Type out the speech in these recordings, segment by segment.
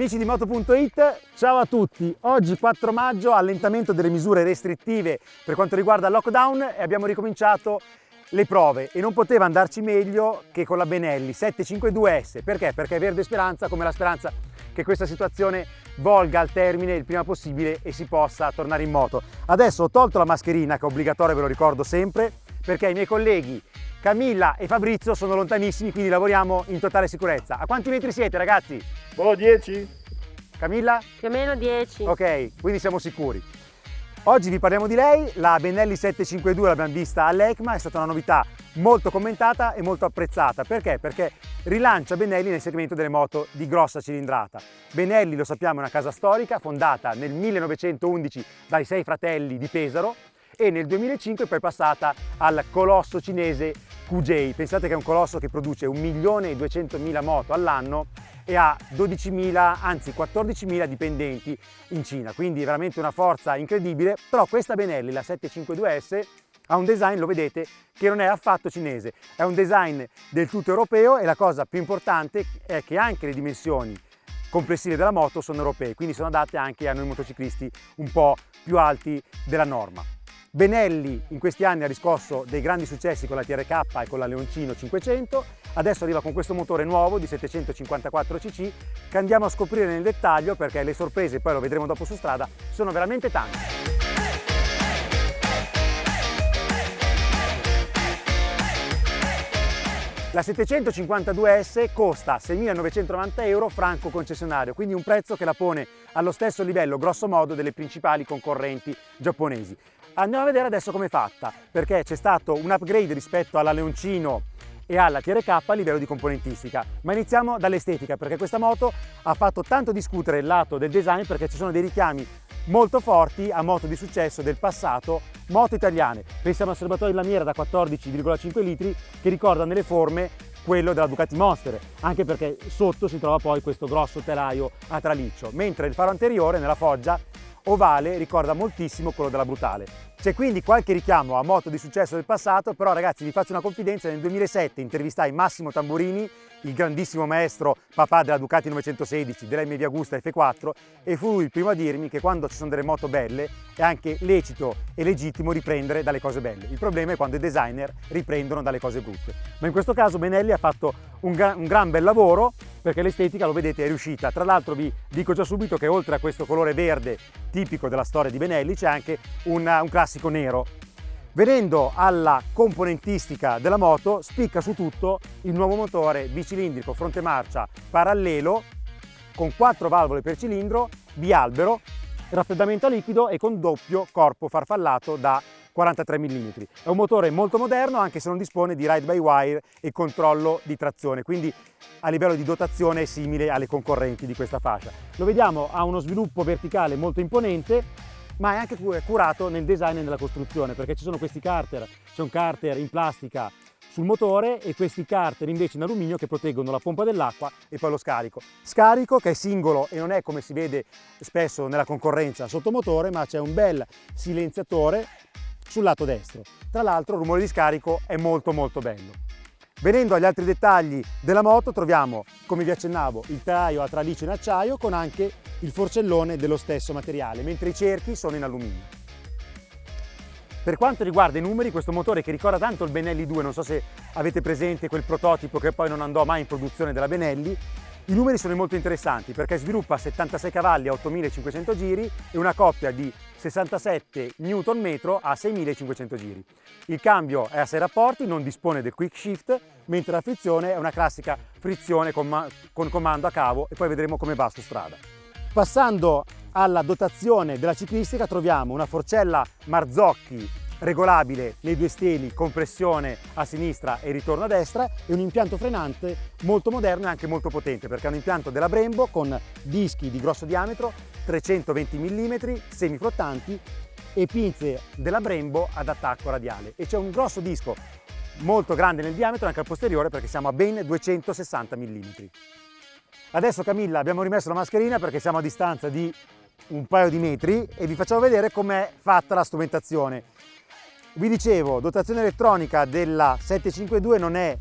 Amici di Moto.it, ciao a tutti! Oggi 4 maggio, allentamento delle misure restrittive per quanto riguarda il lockdown e abbiamo ricominciato le prove e non poteva andarci meglio che con la Benelli 752S. Perché? Perché è verde speranza, come la speranza che questa situazione volga al termine il prima possibile e si possa tornare in moto. Adesso ho tolto la mascherina, che è obbligatoria, ve lo ricordo sempre, perché i miei colleghi Camilla e Fabrizio sono lontanissimi, quindi lavoriamo in totale sicurezza. A quanti metri siete, ragazzi? 10. Camilla? Più o meno 10. Ok, quindi siamo sicuri. Oggi vi parliamo di lei, la Benelli 752 l'abbiamo vista all'EICMA, è stata una novità molto commentata e molto apprezzata. Perché? Perché rilancia Benelli nel segmento delle moto di grossa cilindrata. Benelli, lo sappiamo, è una casa storica fondata nel 1911 dai 6 fratelli di Pesaro e nel 2005 poi è passata al colosso cinese QJ. Pensate che è un colosso che produce 1.200.000 moto all'anno e ha 12.000, anzi 14.000 dipendenti in Cina, quindi è veramente una forza incredibile. Però questa Benelli, la 752S, ha un design, lo vedete, che non è affatto cinese, è un design del tutto europeo e la cosa più importante è che anche le dimensioni complessive della moto sono europee, quindi sono adatte anche a noi motociclisti un po' più alti della norma. Benelli in questi anni ha riscosso dei grandi successi con la TRK e con la Leoncino 500, adesso arriva con questo motore nuovo di 754 cc che andiamo a scoprire nel dettaglio, perché le sorprese, poi lo vedremo dopo su strada, sono veramente tante. La 752S costa 6.990 euro franco concessionario, quindi un prezzo che la pone allo stesso livello grosso modo delle principali concorrenti giapponesi. Andiamo a vedere adesso com'è fatta, perché c'è stato un upgrade rispetto alla Leoncino e alla TRK a livello di componentistica. Ma iniziamo dall'estetica, perché questa moto ha fatto tanto discutere il lato del design, perché ci sono dei richiami molto forti a moto di successo del passato, moto italiane. Pensiamo al serbatoio di lamiera da 14,5 litri che ricorda nelle forme quello della Ducati Monster, anche perché sotto si trova poi questo grosso telaio a traliccio, mentre il faro anteriore nella foggia ovale ricorda moltissimo quello della Brutale. C'è quindi qualche richiamo a moto di successo del passato, però ragazzi vi faccio una confidenza: nel 2007 intervistai Massimo Tamburini, il grandissimo maestro papà della Ducati 916, della MV Agusta F4, e fu lui il primo a dirmi che quando ci sono delle moto belle è anche lecito e legittimo riprendere dalle cose belle. Il problema è quando i designer riprendono dalle cose brutte. Ma in questo caso Benelli ha fatto un gran bel lavoro, perché l'estetica, lo vedete, è riuscita. Tra l'altro vi dico già subito che oltre a questo colore verde tipico della storia di Benelli c'è anche un classico nero. Venendo alla componentistica della moto, spicca su tutto il nuovo motore bicilindrico fronte marcia parallelo con 4 valvole per cilindro, bialbero, raffreddamento a liquido e con doppio corpo farfallato da 43 mm. È un motore molto moderno, anche se non dispone di ride by wire e controllo di trazione, quindi a livello di dotazione è simile alle concorrenti di questa fascia. Lo vediamo, ha uno sviluppo verticale molto imponente, ma è anche curato nel design e nella costruzione, perché ci sono questi carter, c'è un carter in plastica sul motore e questi carter invece in alluminio che proteggono la pompa dell'acqua e poi lo scarico. Scarico che è singolo e non è come si vede spesso nella concorrenza sotto motore, ma c'è un bel silenziatore sul lato destro. Tra l'altro il rumore di scarico è molto bello. Venendo agli altri dettagli della moto, troviamo, come vi accennavo, il telaio a traliccio in acciaio con anche il forcellone dello stesso materiale, mentre i cerchi sono in alluminio. Per quanto riguarda i numeri, questo motore che ricorda tanto il Benelli 2, non so se avete presente quel prototipo che poi non andò mai in produzione della Benelli, i numeri sono molto interessanti perché sviluppa 76 cavalli a 8.500 giri e una coppia di 67 Nm a 6.500 giri. Il cambio è a 6 rapporti, non dispone del quick shift, mentre la frizione è una classica frizione con comando a cavo e poi vedremo come va su strada. Passando alla dotazione della ciclistica, troviamo una forcella Marzocchi regolabile nei 2 steli, compressione a sinistra e ritorno a destra, e un impianto frenante molto moderno e anche molto potente, perché è un impianto della Brembo con dischi di grosso diametro 320 mm semiflottanti e pinze della Brembo ad attacco radiale, e c'è un grosso disco molto grande nel diametro anche al posteriore, perché siamo a ben 260 mm. Adesso Camilla abbiamo rimesso la mascherina perché siamo a distanza di un paio di metri e vi facciamo vedere com'è fatta la strumentazione. Vi dicevo, dotazione elettronica della 752 non è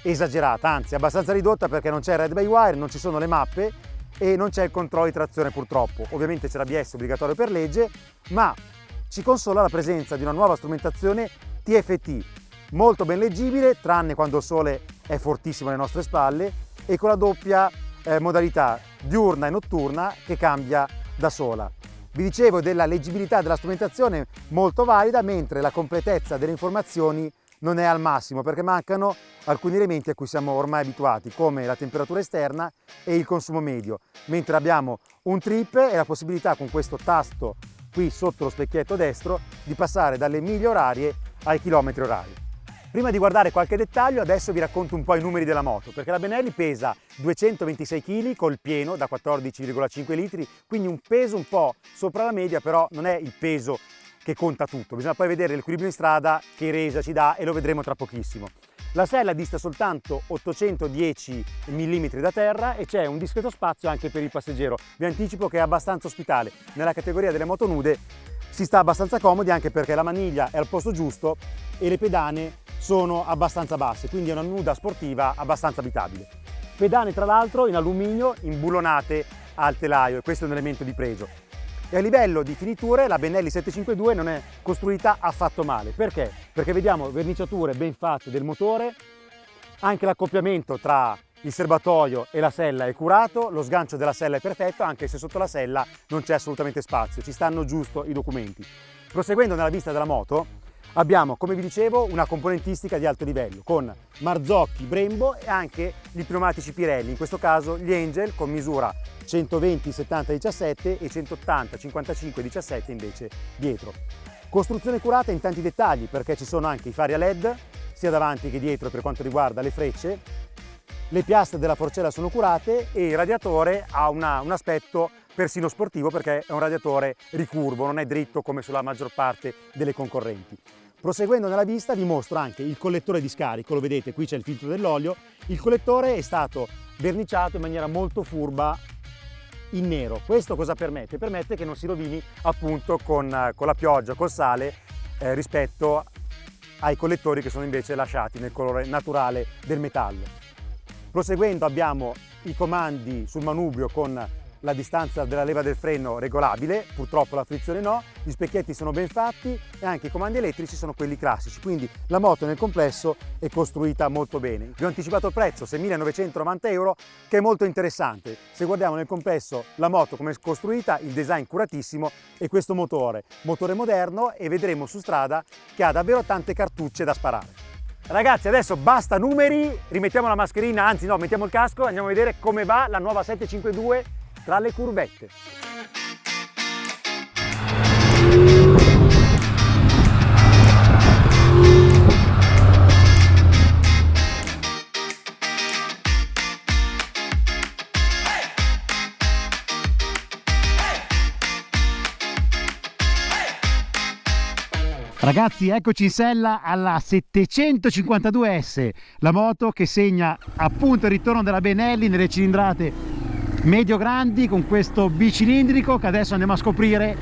esagerata, anzi è abbastanza ridotta, perché non c'è red by wire, non ci sono le mappe e non c'è il controllo di trazione purtroppo. Ovviamente c'è l'ABS obbligatorio per legge, ma ci consola la presenza di una nuova strumentazione TFT, molto ben leggibile, tranne quando il sole è fortissimo alle nostre spalle, e con la doppia modalità diurna e notturna che cambia da sola. Vi dicevo della leggibilità della strumentazione molto valida, mentre la completezza delle informazioni non è al massimo perché mancano alcuni elementi a cui siamo ormai abituati, come la temperatura esterna e il consumo medio, mentre abbiamo un trip e la possibilità con questo tasto qui sotto lo specchietto destro di passare dalle miglia orarie ai chilometri orari. Prima di guardare qualche dettaglio, adesso vi racconto un po' i numeri della moto, perché la Benelli pesa 226 kg col pieno da 14,5 litri, quindi un peso un po' sopra la media, però non è il peso che conta tutto. Bisogna poi vedere l'equilibrio in strada che resa ci dà e lo vedremo tra pochissimo. La sella dista soltanto 810 mm da terra e c'è un discreto spazio anche per il passeggero. Vi anticipo che è abbastanza ospitale. Nella categoria delle moto nude si sta abbastanza comodi anche perché la maniglia è al posto giusto e le pedane sono abbastanza basse, quindi è una nuda sportiva abbastanza abitabile. Pedane tra l'altro in alluminio imbullonate al telaio e questo è un elemento di pregio. E a livello di finiture la Benelli 752 non è costruita affatto male. Perché? Perché vediamo verniciature ben fatte del motore, anche l'accoppiamento tra il serbatoio e la sella è curato, lo sgancio della sella è perfetto, anche se sotto la sella non c'è assolutamente spazio, ci stanno giusto i documenti. Proseguendo nella vista della moto, abbiamo, come vi dicevo, una componentistica di alto livello con Marzocchi, Brembo e anche gli pneumatici Pirelli, in questo caso gli Angel con misura 120-70-17 e 180-55-17 invece dietro. Costruzione curata in tanti dettagli perché ci sono anche i fari a LED sia davanti che dietro per quanto riguarda le frecce, le piastre della forcella sono curate e il radiatore ha un aspetto persino sportivo perché è un radiatore ricurvo, non è dritto come sulla maggior parte delle concorrenti. Proseguendo nella vista vi mostro anche il collettore di scarico, lo vedete, qui c'è il filtro dell'olio, il collettore è stato verniciato in maniera molto furba in nero. Questo cosa permette? Permette che non si rovini appunto con la pioggia, col sale, rispetto ai collettori che sono invece lasciati nel colore naturale del metallo. Proseguendo abbiamo i comandi sul manubrio con la distanza della leva del freno regolabile, purtroppo la frizione no, gli specchietti sono ben fatti e anche i comandi elettrici sono quelli classici, quindi la moto nel complesso è costruita molto bene. Vi ho anticipato il prezzo, 6.990 euro, che è molto interessante. Se guardiamo nel complesso la moto come è costruita, il design curatissimo e questo motore moderno, e vedremo su strada che ha davvero tante cartucce da sparare. Ragazzi, adesso basta numeri, rimettiamo la mascherina, anzi no, mettiamo il casco, andiamo a vedere come va la nuova 752 tra le curvette. Ragazzi, eccoci in sella alla 752S, la moto che segna appunto il ritorno della Benelli nelle cilindrate medio-grandi con questo bicilindrico che adesso andiamo a scoprire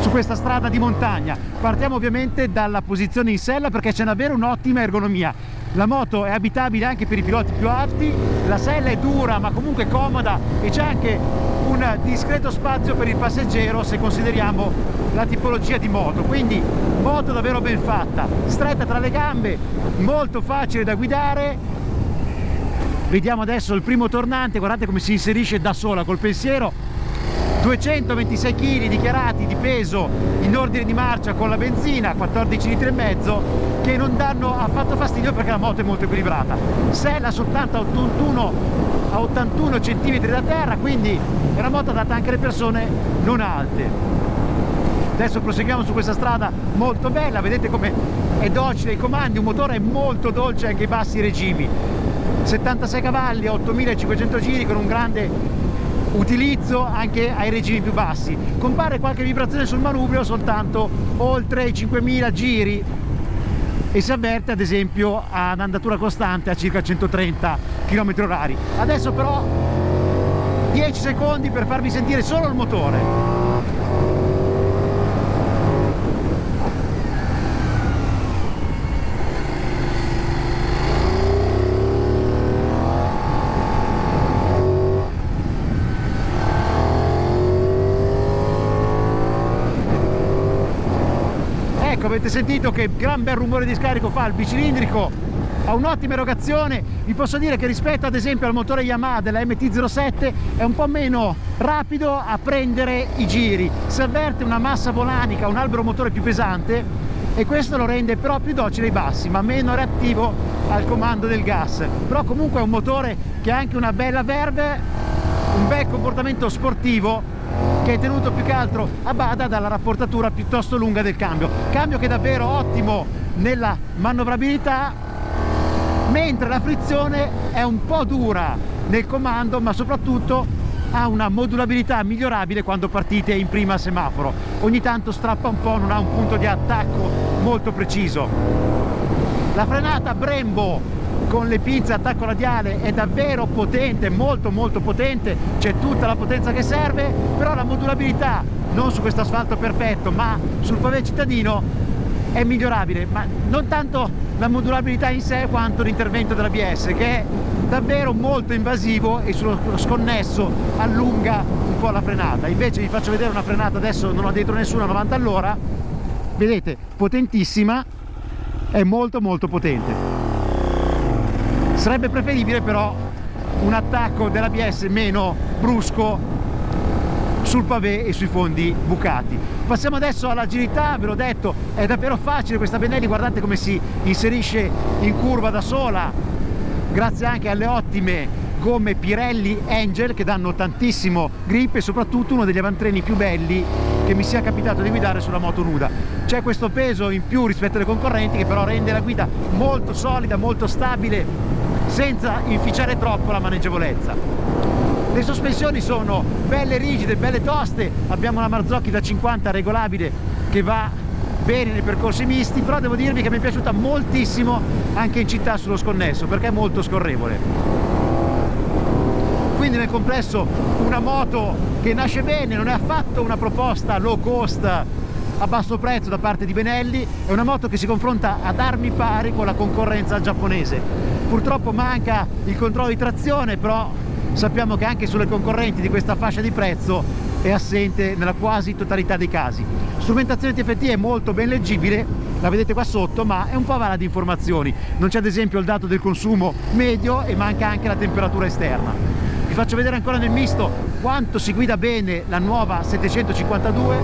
su questa strada di montagna. Partiamo ovviamente dalla posizione in sella perché c'è davvero un'ottima ergonomia. La moto è abitabile anche per i piloti più alti, la sella è dura ma comunque comoda e c'è anche un discreto spazio per il passeggero se consideriamo la tipologia di moto, quindi moto davvero ben fatta, stretta tra le gambe, molto facile da guidare. Vediamo adesso il primo tornante, guardate come si inserisce da sola col pensiero. 226 kg dichiarati di peso in ordine di marcia con la benzina, 14 litri e mezzo, che non danno affatto fastidio perché la moto è molto equilibrata. Sella soltanto a 81 cm da terra, quindi è una moto adatta anche alle persone non alte. Adesso proseguiamo su questa strada molto bella, vedete come è docile ai comandi, un motore molto dolce anche ai bassi regimi. 76 cavalli a 8500 giri con un grande utilizzo anche ai regimi più bassi. Compare qualche vibrazione sul manubrio soltanto oltre i 5000 giri e si avverte ad esempio ad andatura costante a circa 130 km/h. Adesso però 10 secondi per farvi sentire solo il motore. Ecco, avete sentito che gran bel rumore di scarico fa il bicilindrico, ha un'ottima erogazione. Vi posso dire che rispetto ad esempio al motore Yamaha della MT-07 è un po' meno rapido a prendere i giri, si avverte una massa volanica, un albero motore più pesante, e questo lo rende però più docile ai bassi, ma meno reattivo al comando del gas. Però comunque è un motore che ha anche una bella verve, un bel comportamento sportivo, che è tenuto più che altro a bada dalla rapportatura piuttosto lunga del cambio che è davvero ottimo nella manovrabilità, mentre la frizione è un po' dura nel comando, ma soprattutto ha una modulabilità migliorabile quando partite in prima semaforo. Ogni tanto strappa un po', non ha un punto di attacco molto preciso. La frenata Brembo con le pinze attacco radiale è davvero potente, molto potente, c'è tutta la potenza che serve, però la modulabilità, non su questo asfalto perfetto, ma sul pavé cittadino, è migliorabile, ma non tanto la modulabilità in sé quanto l'intervento dell'ABS, che è davvero molto invasivo e sullo sconnesso allunga un po' la frenata. Invece vi faccio vedere una frenata, adesso non ho dentro nessuno, a 90 all'ora, vedete, potentissima, è molto potente. Sarebbe preferibile però un attacco dell'ABS meno brusco sul pavé e sui fondi bucati. Passiamo adesso all'agilità, ve l'ho detto, è davvero facile questa Benelli, guardate come si inserisce in curva da sola, grazie anche alle ottime gomme Pirelli Angel che danno tantissimo grip, e soprattutto uno degli avantreni più belli che mi sia capitato di guidare sulla moto nuda. C'è questo peso in più rispetto alle concorrenti che però rende la guida molto solida, molto stabile, senza inficiare troppo la maneggevolezza. Le sospensioni sono belle rigide, belle toste, abbiamo la Marzocchi da 50 regolabile che va bene nei percorsi misti, però devo dirvi che mi è piaciuta moltissimo anche in città sullo sconnesso, perché è molto scorrevole. Quindi nel complesso una moto che nasce bene, non è affatto una proposta low cost a basso prezzo da parte di Benelli, è una moto che si confronta ad armi pari con la concorrenza giapponese. Purtroppo manca il controllo di trazione, però sappiamo che anche sulle concorrenti di questa fascia di prezzo è assente nella quasi totalità dei casi. Strumentazione TFT è molto ben leggibile, la vedete qua sotto, ma è un po' vana di informazioni. Non c'è ad esempio il dato del consumo medio e manca anche la temperatura esterna. Vi faccio vedere ancora nel misto quanto si guida bene la nuova 752.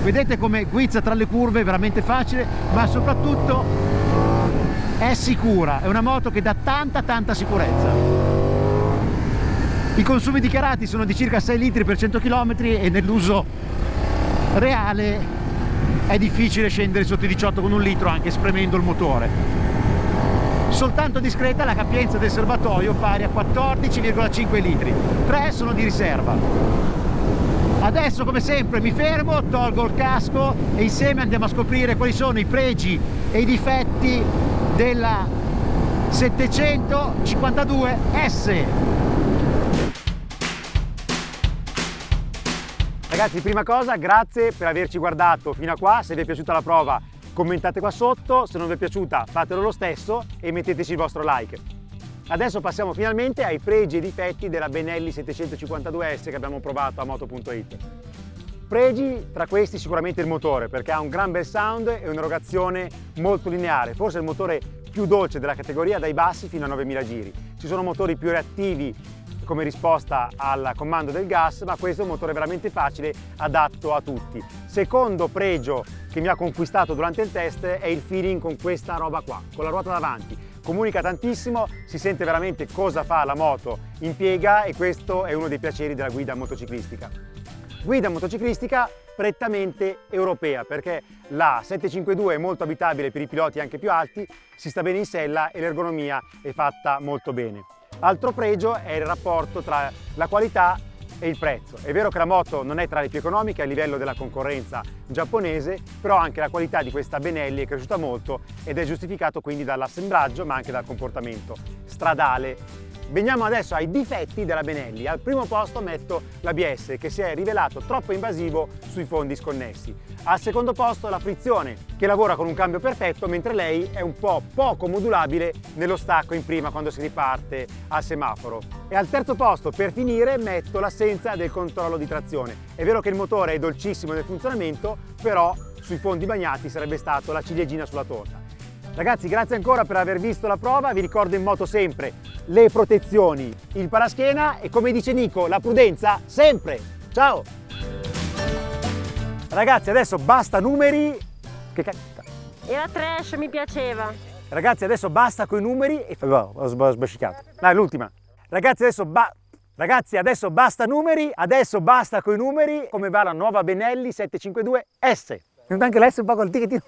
Vedete come guizza tra le curve, veramente facile, ma soprattutto è sicura, è una moto che dà tanta sicurezza. I consumi dichiarati sono di circa 6 litri per 100 km e nell'uso reale è difficile scendere sotto i 18 con un litro anche spremendo il motore. Soltanto discreta la capienza del serbatoio pari a 14,5 litri, 3 sono di riserva. Adesso come sempre mi fermo, tolgo il casco e insieme andiamo a scoprire quali sono i pregi e i difetti della 752S. Ragazzi, prima cosa, grazie per averci guardato fino a qua. Se vi è piaciuta la prova commentate qua sotto, se non vi è piaciuta fatelo lo stesso e metteteci il vostro like. Adesso passiamo finalmente ai pregi e difetti della Benelli 752S che abbiamo provato a Moto.it. Pregi, tra questi sicuramente il motore, perché ha un gran bel sound e un'erogazione molto lineare, forse il motore più dolce della categoria dai bassi fino a 9000 giri. Ci sono motori più reattivi come risposta al comando del gas, ma questo è un motore veramente facile, adatto a tutti. Secondo pregio che mi ha conquistato durante il test è il feeling con questa roba qua, con la ruota davanti. Comunica tantissimo, si sente veramente cosa fa la moto in piega e questo è uno dei piaceri della guida motociclistica. Guida motociclistica prettamente europea, perché la 752 è molto abitabile per i piloti anche più alti, si sta bene in sella e l'ergonomia è fatta molto bene. Altro pregio è il rapporto tra la qualità e il prezzo. È vero che la moto non è tra le più economiche a livello della concorrenza giapponese, però anche la qualità di questa Benelli è cresciuta molto ed è giustificato quindi dall'assemblaggio ma anche dal comportamento stradale. Veniamo adesso ai difetti della Benelli. Al primo posto metto l'ABS che si è rivelato troppo invasivo sui fondi sconnessi. Al secondo posto la frizione che lavora con un cambio perfetto mentre lei è un po' poco modulabile nello stacco in prima quando si riparte al semaforo. E al terzo posto per finire metto l'assenza del controllo di trazione. È vero che il motore è dolcissimo nel funzionamento, però sui fondi bagnati sarebbe stato la ciliegina sulla torta. Ragazzi, grazie ancora per aver visto la prova, vi ricordo in moto sempre le protezioni, il paraschiena e, come dice Nico, la prudenza sempre. Ciao! Ragazzi, adesso basta numeri. Che cazzo? Era trash, mi piaceva. Ragazzi, adesso basta coi numeri e ho sbascicato. Dai, l'ultima. Ragazzi, adesso basta numeri, adesso basta coi numeri. Come va la nuova Benelli 752S? È venuta anche l'S un po' col ticchettino.